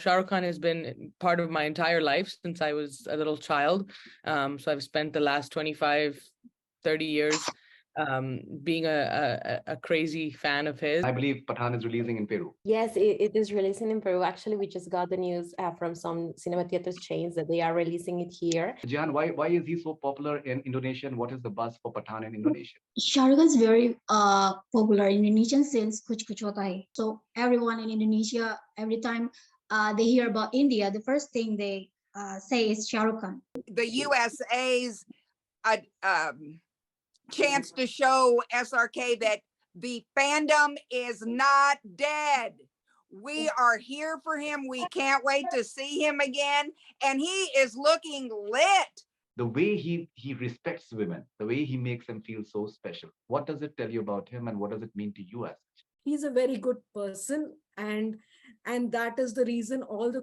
Shah Rukh Khan has been part of my entire life since I was a little child. So I've spent the last 25, 30 years being a crazy fan of his. I believe Pathaan is releasing in Peru. Yes, it is releasing in Peru. Actually, we just got the news from some cinema theaters chains that they are releasing it here. Jihan, why is he so popular in Indonesia, and what is the buzz for Pathaan in Indonesia? Shah Rukh is very popular in Indonesian since Kuch Kuch Hota Hai. So everyone in Indonesia, every time they hear about India, the first thing they say is Shah Rukh Khan. The USA's chance to show SRK that the fandom is not dead. We are here for him. We can't wait to see him again. And he is looking lit. The way he respects women, the way he makes them feel so special. What does it tell you about him, and what does it mean to you as such? He's a very good person, and that is the reason all the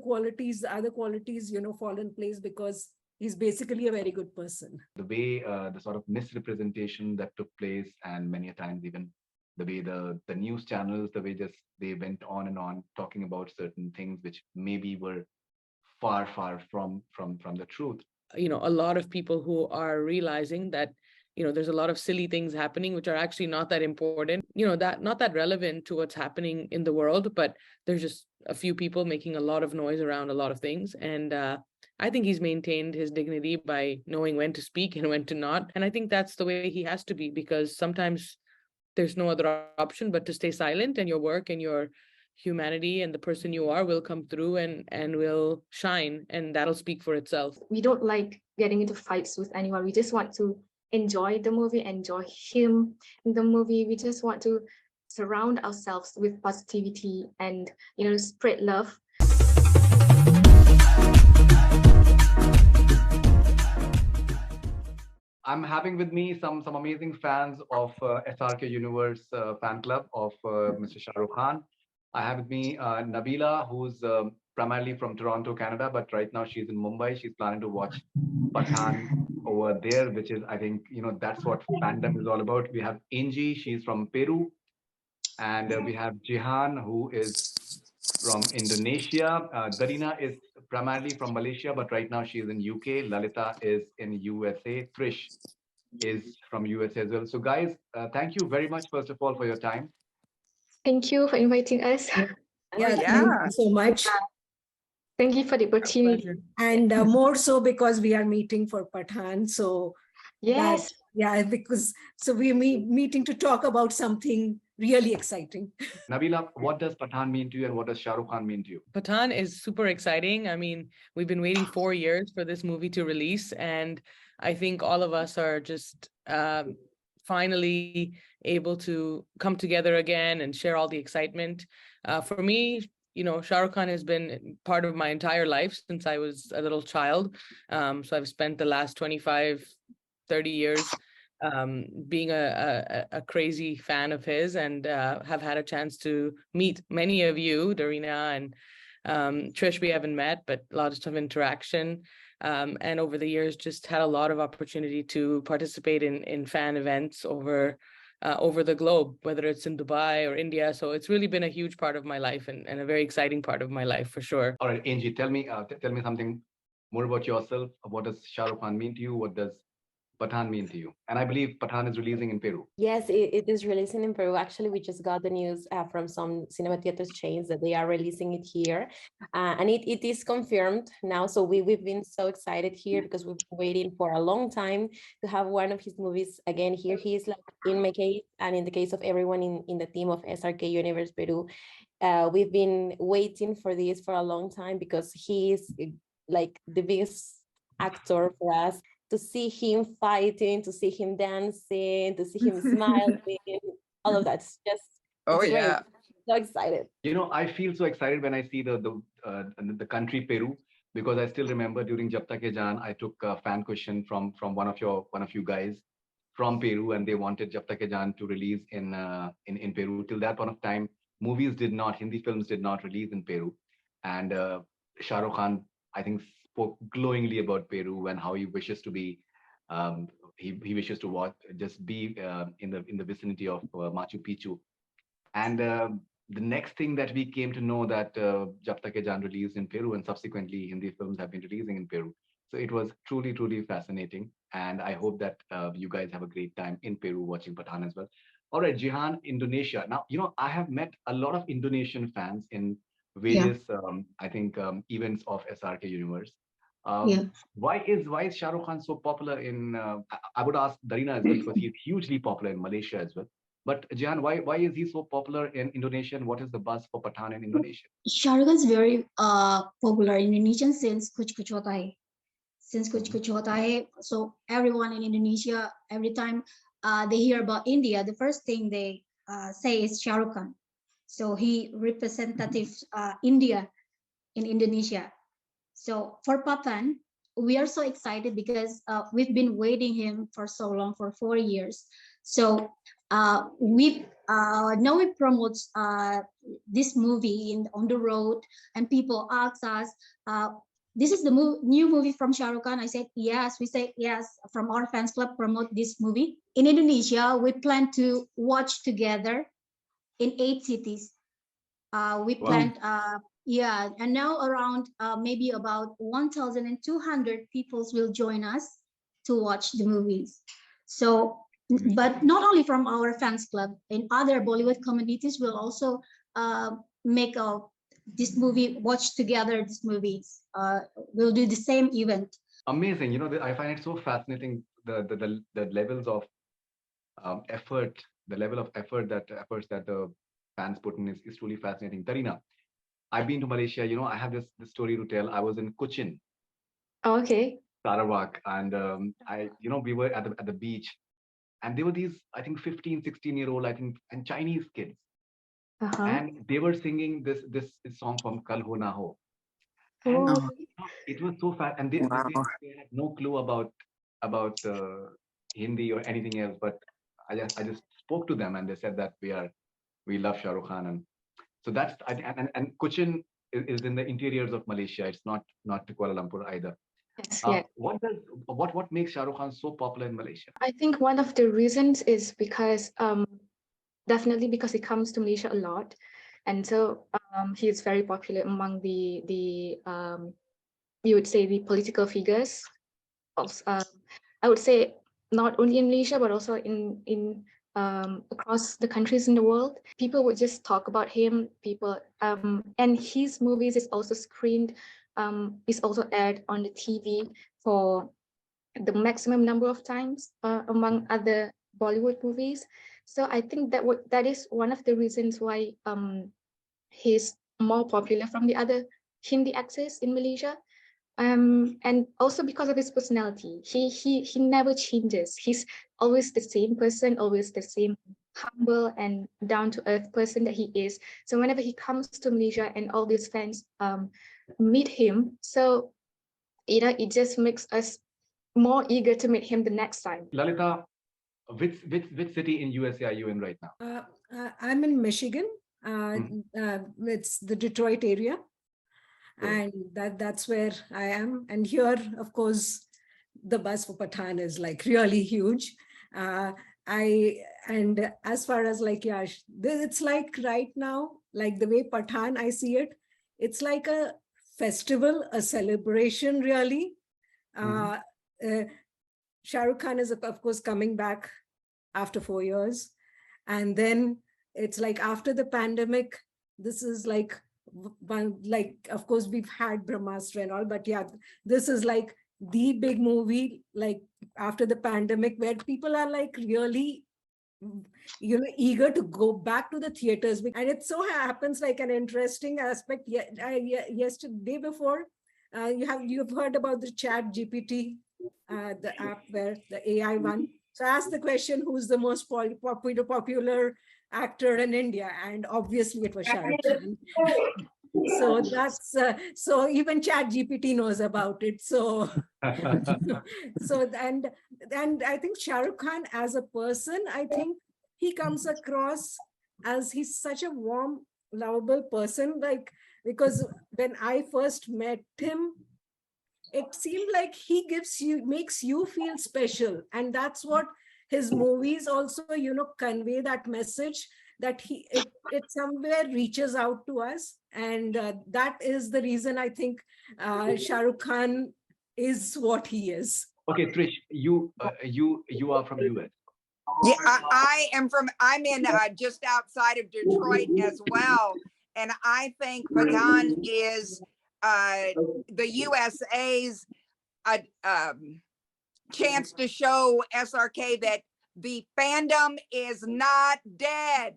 other qualities, fall in place, because he's basically a very good person. The way the sort of misrepresentation that took place, and many a times even the way the news channels, the way they went on and on talking about certain things which maybe were far from the truth. A lot of people who are realizing that there's a lot of silly things happening which are actually not that important, that not that relevant to what's happening in the world, but there's just a few people making a lot of noise around a lot of things. And I think he's maintained his dignity by knowing when to speak and when to not. And I think that's the way he has to be, because sometimes there's no other option but to stay silent, and your work and your humanity and the person you are will come through and will shine, and that'll speak for itself. We don't like getting into fights with anyone. We just want to enjoy the movie, enjoy him in the movie. We just want to surround ourselves with positivity and spread love. I'm having with me some amazing fans of SRK Universe fan club of Mr. Shah Rukh Khan. I have with me Nabila, who's primarily from Toronto, Canada, but right now she's in Mumbai. She's planning to watch Pathaan over there, which is, I think, that's what fandom is all about. We have Angie, she's from Peru. And we have Jihan, who is from Indonesia. Darina is primarily from Malaysia, but right now she's in UK. Lalita is in USA. Trish is from USA as well. So guys, thank you very much, first of all, for your time. Thank you for inviting us. Thank you so much. Thank you for the opportunity. And more so because we are meeting for Pathaan. So yes, because we're meeting to talk about something really exciting. Nabila, what does Pathaan mean to you, and what does Shah Rukh Khan mean to you? Pathaan is super exciting. I mean, we've been waiting 4 years for this movie to release, and I think all of us are just finally able to come together again and share all the excitement. For me, Shah Rukh Khan has been part of my entire life since I was a little child. So I've spent the last 25, 30 years being a crazy fan of his, and have had a chance to meet many of you, Darina and Trish. We haven't met, but lots of interaction. And over the years, just had a lot of opportunity to participate in fan events over the globe, whether it's in Dubai or India. So it's really been a huge part of my life, and a very exciting part of my life for sure. All right, Angie, tell me something more about yourself. What does Shah Rukh Khan mean to you? What does Pathaan mean to you? And I believe Pathaan is releasing in Peru. Yes, it is releasing in Peru. Actually, we just got the news from some cinema theaters chains that they are releasing it here. And it is confirmed now. So we've been so excited here because we've been waiting for a long time to have one of his movies again here. He is, like, in my case and in the case of everyone in the team of SRK Universe Peru, we've been waiting for this for a long time, because he is like the biggest actor for us. To see him fighting, to see him dancing, to see him smiling, all of that's just great. So excited. I feel so excited when I see the country Peru, because I still remember during Jab Tak Hai Jaan, I took a fan question from one of you guys from Peru, and they wanted Jab Tak Hai Jaan to release in Peru. Till that point of time, Hindi films did not release in Peru, and Shah Rukh Khan, I think, spoke glowingly about Peru and how he wishes to be. He wishes to just be in the vicinity of Machu Picchu, and the next thing that we came to know that Jab Tak Hai Jaan released in Peru, and subsequently Hindi films have been releasing in Peru. So it was truly, truly fascinating. And I hope that you guys have a great time in Peru watching Pathaan as well. All right, Jihan, Indonesia. Now, I have met a lot of Indonesian fans in various, I think, events of SRK Universe. Yeah. Why is Shah Rukh Khan so popular in? I would ask Darina as well because he's hugely popular in Malaysia as well. But Jihan, why is he so popular in Indonesia? And what is the buzz for Pathaan in Indonesia? Shah Rukh is very popular in Indonesian since Kuch Kuch Hota Hai. Since Kuch Kuch Hota Hai, so everyone in Indonesia, every time they hear about India, the first thing they say is Shah Rukh Khan. So he representative India in Indonesia. So for Pathaan, we are so excited because we've been waiting him for so long, for 4 years. So we now we promote this movie on the road, and people ask us, this is the new movie from Shah Rukh Khan. I said yes. We say yes from our fans club promote this movie in Indonesia. We plan to watch together in 8 cities. We planned, yeah, and now around maybe about 1,200 people will join us to watch the movies. So, but not only from our fans club, in other Bollywood communities will also make this movie, watch together these movies. We'll do the same event. Amazing. I find it so fascinating the levels of effort, the level of efforts that the fans put in is truly fascinating. Darina, I've been to Malaysia. I have this story to tell. I was in Cochin, Okay. Sarawak, and we were at the beach, and there were these, I think, 15, 16-year-old, I think, and Chinese kids, Uh-huh. and they were singing this song from Kal Ho Na Ho, and Oh, it was so fast, and they had no clue about Hindi or anything else, but I just spoke to them, and they said that we love Shah Rukh Khan, and so that's and Cochin is in the interiors of Malaysia. It's not to Kuala Lumpur either. yes, yeah. What makes Shah Rukh Khan so popular in Malaysia? I think one of the reasons is because definitely because he comes to Malaysia a lot, and so he is very popular among the you would say the political figures. Also, I would say not only in Malaysia but also in across the countries in the world. People would just talk about him. And his movies is also screened, is also aired on the TV for the maximum number of times among other Bollywood movies. So I think that is one of the reasons why he's more popular from the other Hindi actors in Malaysia. And also because of his personality, he never changes. He's always the same person, always the same humble and down to earth person that he is. So whenever he comes to Malaysia and all these fans meet him, so it just makes us more eager to meet him the next time. Lalita, which city in USA are you in right now? I'm in Michigan. It's the Detroit area. Cool. And that's where I am. And here, of course, the buzz for Pathaan is like really huge. And as far as like Yash, it's like right now, like the way Pathaan I see it, it's like a festival, a celebration, really. Shah Rukh Khan is of course coming back after 4 years, and then it's like after the pandemic, this is like of course we've had Brahmastra and all, but yeah, this is like the big movie like after the pandemic where people are like really eager to go back to the theaters. And it so happens like an interesting aspect. Yesterday before, you've heard about the Chat GPT, the app where the AI one. So I asked the question, who's the most popular actor in India? And obviously it was Shah Rukh Khan. So that's so even Chat GPT knows about it. So and I think Shah Rukh Khan as a person, I think he comes across as he's such a warm, lovable person. Like, because when I first met him, it seemed like he makes you feel special. And that's what his movies also, convey that message, that it somewhere reaches out to us. And that is the reason I think Shah Rukh Khan is what he is. Okay, Trish, you are from US. Yeah, I'm in just outside of Detroit as well. And I think Pathaan is the USA's chance to show SRK that the fandom is not dead.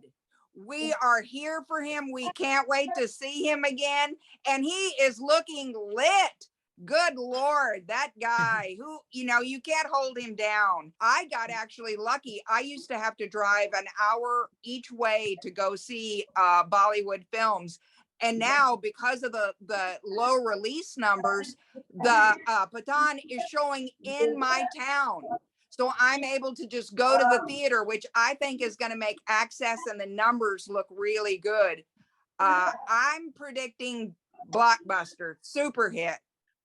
We are here for him. We can't wait to see him again. And he is looking lit. Good Lord, that guy who, you can't hold him down. I got actually lucky. I used to have to drive an hour each way to go see Bollywood films. And now, because of the low release numbers, the Pathaan is showing in my town. So I'm able to just go to the theater, which I think is going to make access and the numbers look really good. I'm predicting blockbuster, super hit.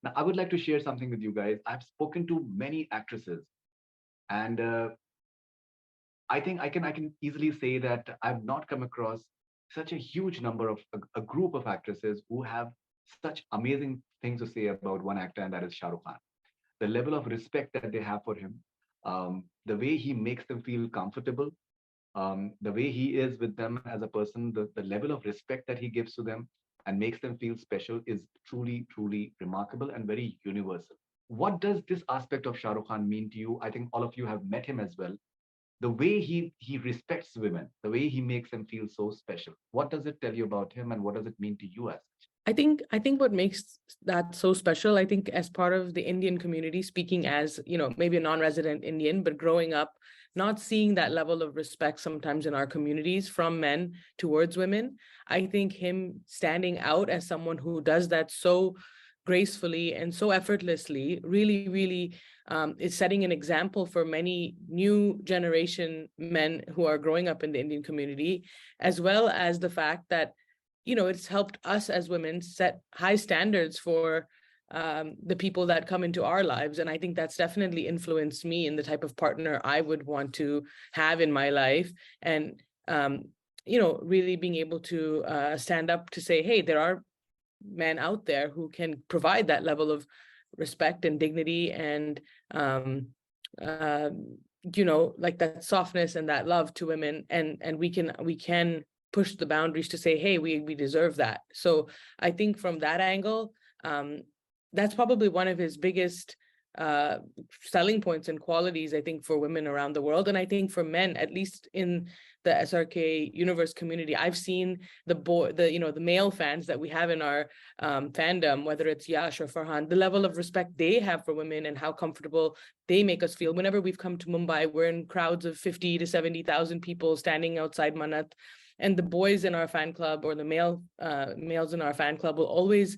Now, I would like to share something with you guys. I've spoken to many actresses, and I think I can easily say that I've not come across such a huge number of a group of actresses who have such amazing things to say about one actor, and that is Shah Rukh Khan. The level of respect that they have for him, the way he makes them feel comfortable, the way he is with them as a person, the level of respect that he gives to them and makes them feel special is truly, truly remarkable and very universal. What does this aspect of Shah Rukh Khan mean to you? I think all of you have met him as well. The way he respects women, the way he makes them feel so special. What does it tell you about him, and what does it mean to you as? I think what makes that so special, I think as part of the Indian community, speaking as, maybe a non-resident Indian, but growing up, not seeing that level of respect sometimes in our communities from men towards women. I think him standing out as someone who does that so gracefully and so effortlessly really, really is setting an example for many new generation men who are growing up in the Indian community, as well as the fact that it's helped us as women set high standards for the people that come into our lives. And I think that's definitely influenced me in the type of partner I would want to have in my life. And, really being able to stand up to say, hey, there are men out there who can provide that level of respect and dignity and, like that softness and that love to women. And we can push the boundaries to say, hey, we deserve that. So I think from that angle, that's probably one of his biggest selling points and qualities, I think, for women around the world. And I think for men, at least in the SRK Universe community, I've seen the male fans that we have in our fandom, whether it's Yash or Farhan, the level of respect they have for women and how comfortable they make us feel. Whenever we've come to Mumbai, we're in crowds of 50 to 70,000 people standing outside Manat. And the boys in our fan club, or the males in our fan club, will always,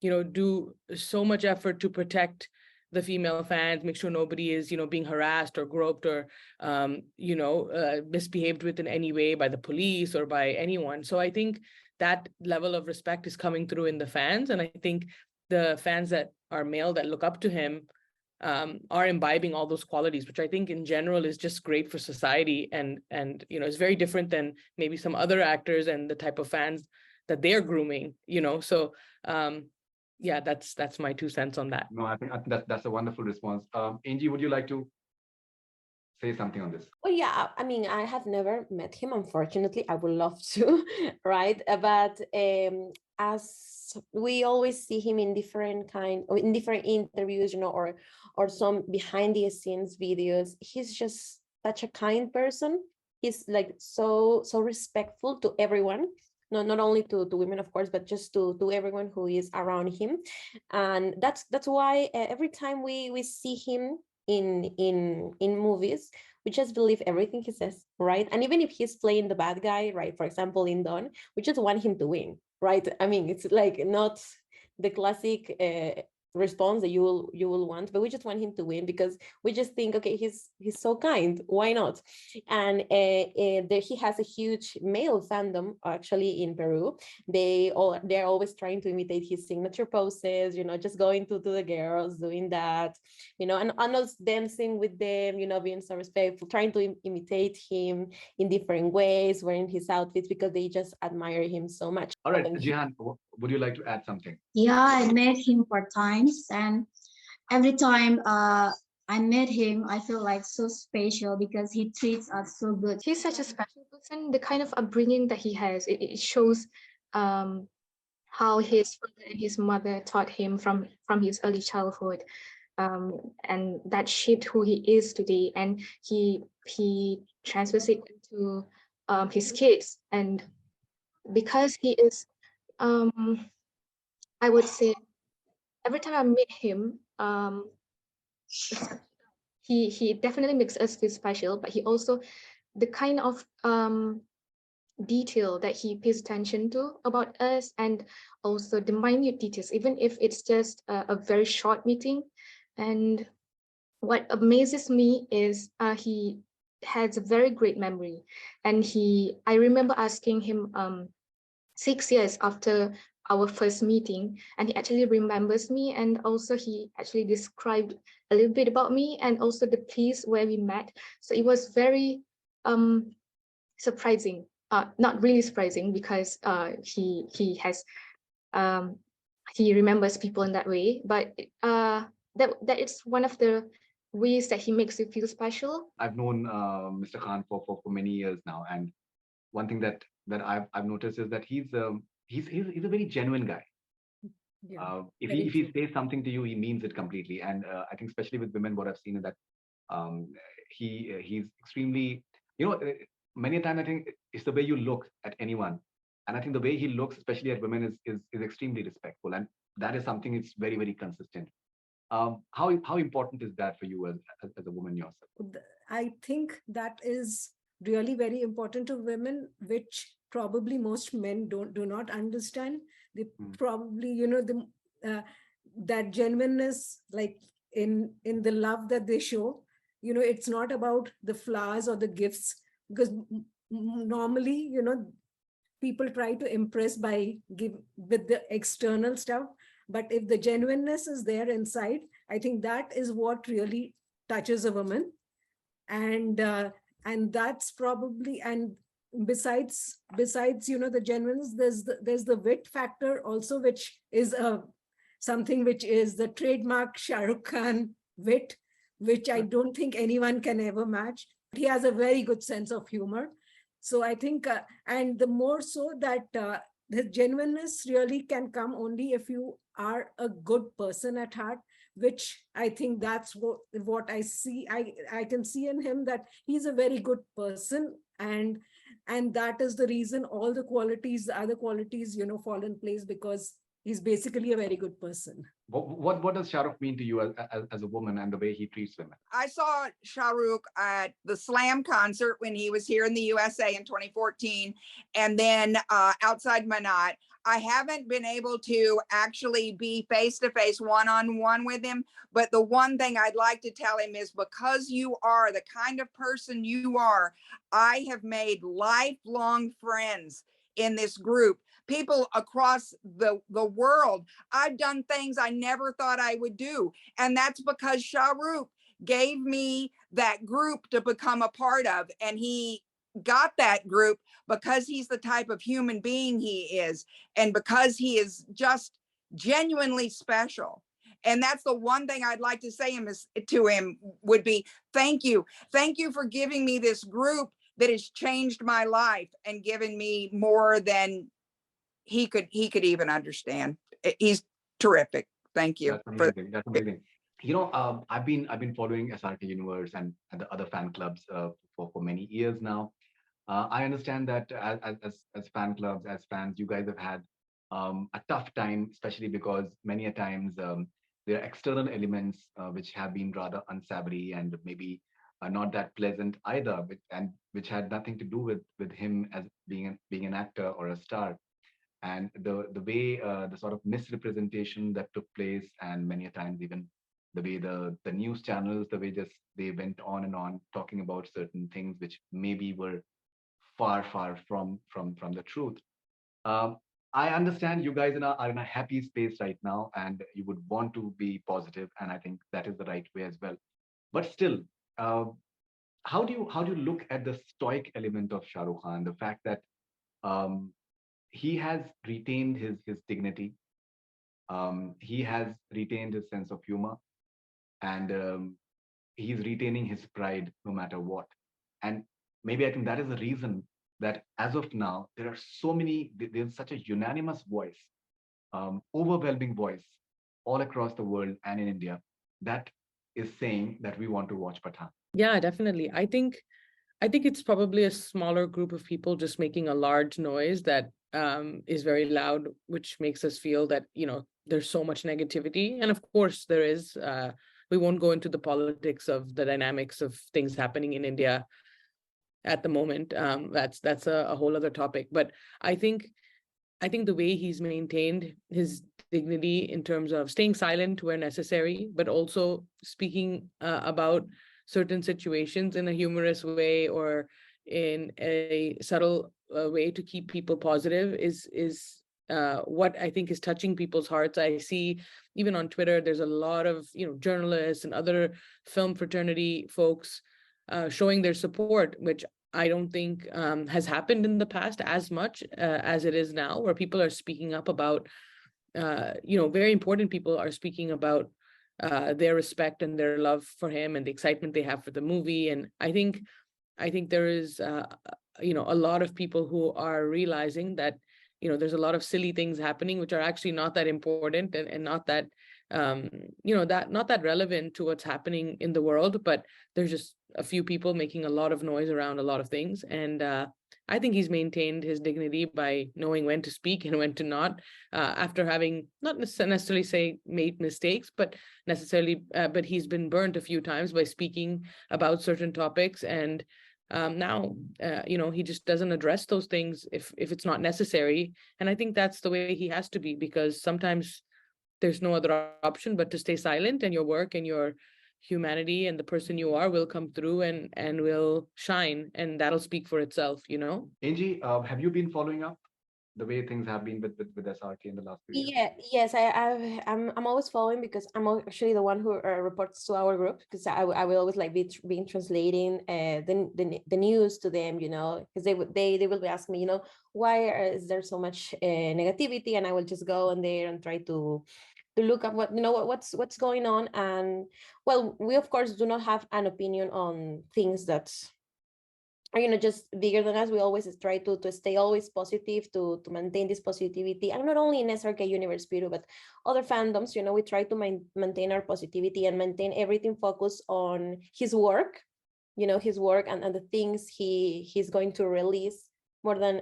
do so much effort to protect the female fans, make sure nobody is, being harassed or groped or, misbehaved with in any way by the police or by anyone. So I think that level of respect is coming through in the fans. And I think the fans that are male that look up to him are imbibing all those qualities, which I think in general is just great for society, and it's very different than maybe some other actors and the type of fans that they're grooming, so yeah, that's my 2 cents on that. No, I think that's a wonderful response. Angie, would you like to say something on this? Well, yeah, I mean, I have never met him, unfortunately. I would love to, right? But as we always see him in different interviews, or some behind the scenes videos, he's just such a kind person. He's like so respectful to everyone. Not only to women, of course, but just to everyone who is around him. And that's why every time we see him in movies, we just believe everything he says, right? And even if he's playing the bad guy, right, for example in Don, we just want him to win, right? I mean, it's like not the classic response that you will want, but we just want him to win because we just think, okay, he's so kind, why not? And there, he has a huge male fandom actually in Peru. They're always trying to imitate his signature poses, you know, just going to the girls, doing that, you know, and us dancing with them, you know, being so respectful, trying to imitate him in different ways, wearing his outfits because they just admire him so much. All right, Jihan, would you like to add something? Yeah, I met him 4 times, and every time I met him, I feel like so special because he treats us so good. He's such a special person. The kind of upbringing that he has, it shows how his father and his mother taught him from his early childhood, and that shaped who he is today. And he transfers it to his kids, and because he is, I would say, every time I meet him, he definitely makes us feel special, but he also, the kind of detail that he pays attention to about us, and also the minute details, even if it's just a very short meeting. And what amazes me is he has a very great memory. And I remember asking him 6 years after our first meeting, and he actually remembers me, and also he actually described a little bit about me and also the place where we met. So it was very surprising, not really surprising, because he has he remembers people in that way, but that is one of the ways that he makes you feel special. I've known Mr. Khan for many years now, and one thing that I've noticed is that he's a very genuine guy. Yeah, If he says something to you, he means it completely. And I think especially with women, what I've seen is that he's extremely, many a time I think it's the way you look at anyone, and I think the way he looks, especially at women, is extremely respectful, and that is something it's very, very consistent. How important is that for you as a woman yourself? I think that is really very important to women, which probably most men do not understand. They probably, that genuineness, like in the love that they show, it's not about the flowers or the gifts, because normally, people try to impress with the external stuff. But if the genuineness is there inside, I think that is what really touches a woman. And that's probably, and besides the genuineness, there's the wit factor also, which is something which is the trademark Shah Rukh Khan wit, which I don't think anyone can ever match. He has a very good sense of humor. So I think, and the more so that the genuineness really can come only if you are a good person at heart, which I think that's what I see. I can see in him that he's a very good person, and that is the reason all the other qualities, fall in place, because he's basically a very good person. What does Shah Rukh mean to you as a woman, and the way he treats women? I saw Shah Rukh at the Slam concert when he was here in the USA in 2014, and then outside Manat. I haven't been able to actually be face-to-face, one-on-one with him, but the one thing I'd like to tell him is, because you are the kind of person you are, I have made lifelong friends in this group, people across the world. I've done things I never thought I would do, and that's because Shah Rukh gave me that group to become a part of, and he got that group because he's the type of human being he is, and because he is just genuinely special. And that's the one thing I'd like to say to him would be, thank you for giving me this group that has changed my life and given me more than he could even understand. He's terrific. Thank you. That's amazing. I've been following SRK Universe and the other fan clubs for many years now. I understand that as fan clubs, as fans, you guys have had a tough time, especially because many a times there are external elements which have been rather unsavory and maybe not that pleasant either, which had nothing to do with him as being an actor or a star. and the way the sort of misrepresentation that took place, and many a times even the way the news channels, the way just they went on and on talking about certain things which maybe were far from the truth. um, I understand you guys are in a happy space right now, and you would want to be positive, and I think that is the right way as well. But still, uh, how do you look at the stoic element of Shah Rukh Khan? The fact that um, he has retained his dignity, he has retained his sense of humor, and he's retaining his pride no matter what. And maybe I think that is the reason that as of now there are so many. There's such a unanimous voice, overwhelming voice, all across the world and in India, that is saying that we want to watch Pathaan. Yeah, definitely. I think it's probably a smaller group of people just making a large noise that is very loud, which makes us feel that, there's so much negativity. And of course there is. We won't go into the politics of the dynamics of things happening in India at the moment. That's a whole other topic. But I think I think the way he's maintained his dignity in terms of staying silent where necessary, but also speaking about certain situations in a humorous way or in a subtle way to keep people positive is what I think is touching people's hearts. I see even on Twitter, there's a lot of journalists and other film fraternity folks showing their support, which I don't think has happened in the past as much as it is now, where people are speaking up about, very important people are speaking about their respect and their love for him and the excitement they have for the movie. And I think there is, a lot of people who are realizing that, there's a lot of silly things happening, which are actually not that important and not that, not that relevant to what's happening in the world, but there's just a few people making a lot of noise around a lot of things. And I think he's maintained his dignity by knowing when to speak and when to not, after having not necessarily say made mistakes, but but he's been burnt a few times by speaking about certain topics. And now, he just doesn't address those things if it's not necessary. And I think that's the way he has to be, because sometimes there's no other option but to stay silent, and your work and your humanity and the person you are will come through and will shine, and that'll speak for itself. Angie, have you been following up the way things have been with SRK in the last few years? Yes, I'm always following, because I'm actually the one who reports to our group, because I will always like being translating the news to them, because they will be asking me, why is there so much negativity, and I will just go on there and try to look at what's going on. And well, we of course do not have an opinion on things that are just bigger than us. We always try to stay always positive, to maintain this positivity, and not only in SRK Universe Peru, but other fandoms. We try to maintain our positivity and maintain everything focused on his work, and the things he's going to release, more than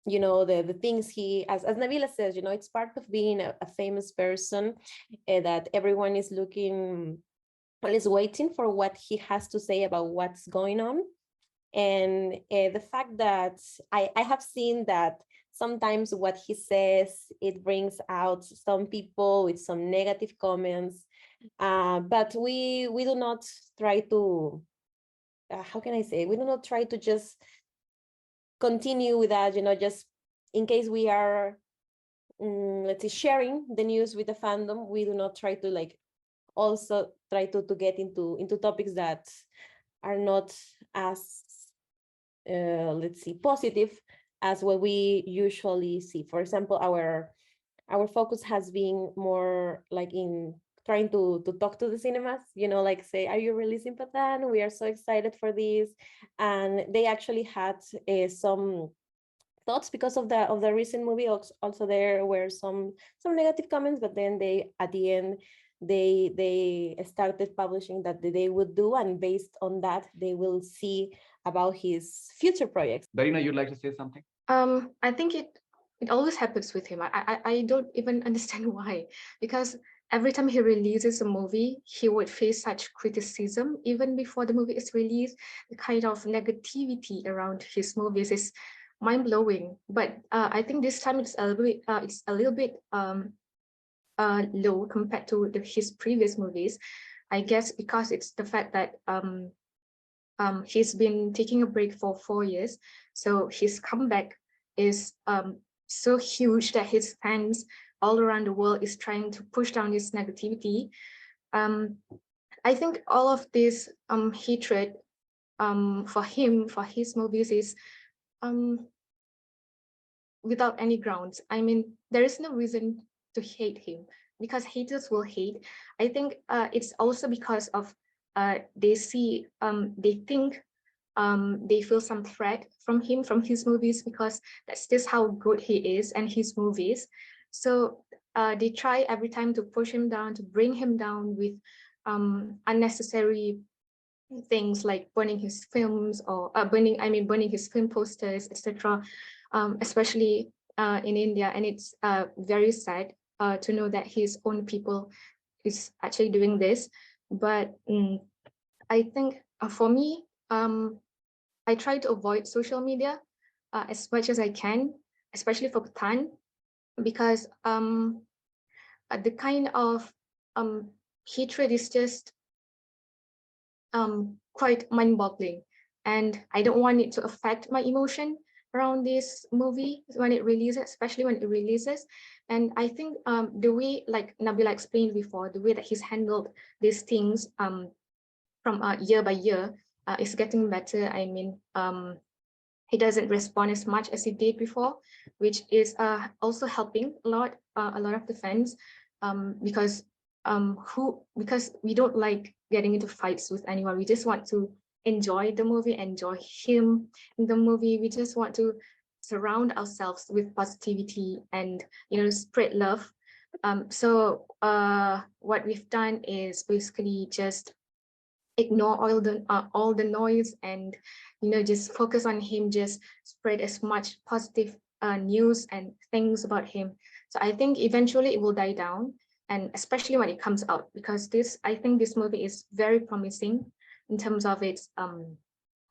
the things he, as Nabila says, it's part of being a famous person, that everyone is looking, well, is waiting for what he has to say about what's going on. And the fact that I have seen that sometimes what he says, it brings out some people with some negative comments, but we do not try to, how can I say, we do not try to just continue with that, just in case we are, let's say, sharing the news with the fandom. We do not try to also try to get into topics that are not as let's see, positive as what we usually see. For example, our focus has been more like in trying to talk to the cinemas, say, are you releasing Pathaan? We are so excited for this. And they actually had some thoughts because of the recent movie. Also there were some negative comments, but then they, at the end, they started publishing that they would do, and based on that they will see about his future projects. Darina, you'd like to say something? I think it always happens with him. I don't even understand why, because every time he releases a movie, he would face such criticism even before the movie is released. The kind of negativity around his movies is mind-blowing. But I think this time it's a little bit low compared to his previous movies. I guess because it's the fact that he's been taking a break for 4 years, so his comeback is so huge that his fans all around the world is trying to push down this negativity. I think all of this hatred for him, for his movies, is without any grounds. I mean, there is no reason to hate him, because haters will hate. I think it's also because of they think they feel some threat from him, from his movies, because that's just how good he is and his movies. So they try every time to push him down, to bring him down with unnecessary things like burning his films, or burning his film posters, etc. Especially in India. And it's very sad to know that his own people is actually doing this. But I think for me, I try to avoid social media as much as I can, especially for Pathaan, because the kind of hatred is just quite mind-boggling, and I don't want it to affect my emotion around this movie when it releases, especially when it releases. And I think the way, like Nabila explained before, the way that he's handled these things from year by year is getting better. I mean, he doesn't respond as much as he did before, which is also helping a lot of the fans, because we don't like getting into fights with anyone. We just want to enjoy the movie, enjoy him in the movie. We just want to surround ourselves with positivity and, you know, spread love. So what we've done is basically just ignore all the noise and, you know, just focus on him, just spread as much positive news and things about him. So I think eventually it will die down, and especially when it comes out, because I think this movie is very promising in terms of its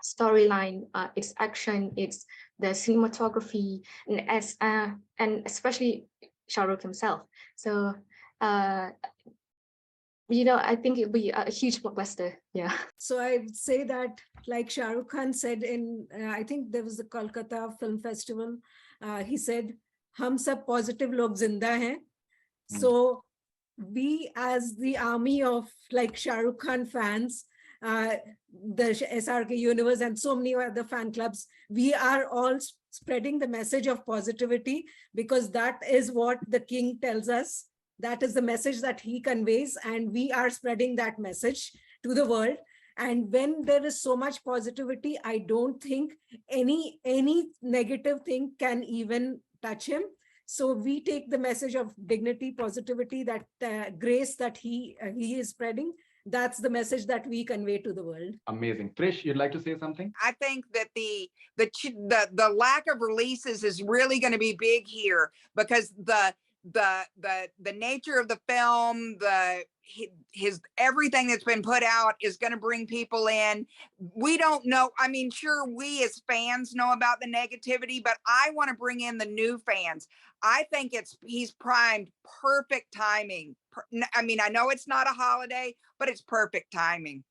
storyline, its action, its the cinematography, and especially Shah Rukh himself. So you know, I think it'll be a huge blockbuster. Yeah. So I'd say that, like Shah Rukh Khan said in, I think there was the Kolkata Film Festival, he said, "Hum sab positive log zinda hain." So we, as the army of like Shah Rukh Khan fans, the SRK Universe and so many other fan clubs, we are all spreading the message of positivity, because that is what the king tells us. That is the message that he conveys, and we are spreading that message to the world. And when there is so much positivity, I don't think any negative thing can even touch him. So we take the message of dignity, positivity, that grace that he is spreading. That's the message that we convey to the world. Amazing. Trish, you'd like to say something? I think that the lack of releases is really going to be big here, because the nature of the film, his everything that's been put out is going to bring people in. We don't know. I mean, sure, we as fans know about the negativity, but I want to bring in the new fans. I think he's primed, perfect timing. I mean, I know it's not a holiday, but it's perfect timing.